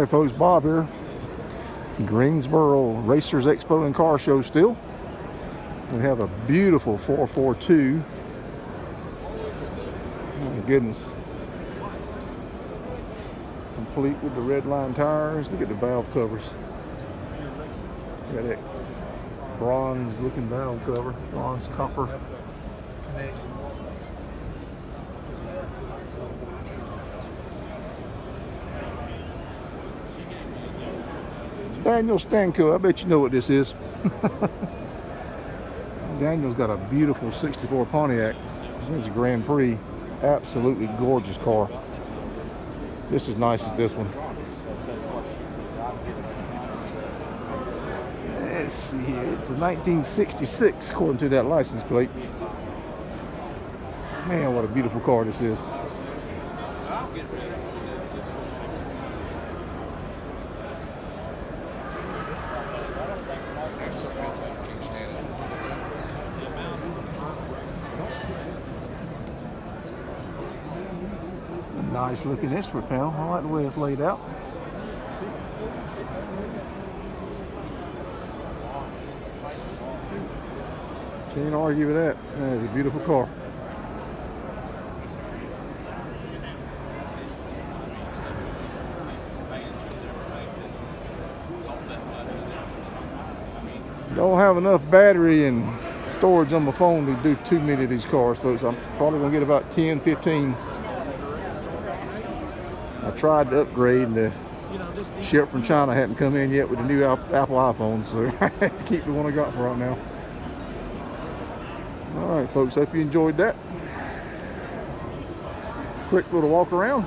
folks, Bob here. Greensboro Racers Expo and Car Show still. We have a beautiful 442. Oh my goodness. Complete with the red line tires. Look at the valve covers. Got that bronze looking valve cover, bronze copper. Daniel Stanko, I bet you know what this is. Daniel's got a beautiful 64 Pontiac. This is a Grand Prix. Absolutely gorgeous car. Just as nice as this one. Let's see here. It's a 1966 according to that license plate. Man, what a beautiful car this is. Nice looking extra panel. I like the way it's laid out. Can't argue with that. That is a beautiful car. Don't have enough battery and storage on my phone to do too many of these cars, folks. I'm probably gonna get about 10, 15. I tried to upgrade and the ship from China hadn't come in yet with the new Apple iPhone, so I have to keep the one I got for right now. All right, folks, hope you enjoyed that. Quick little walk around.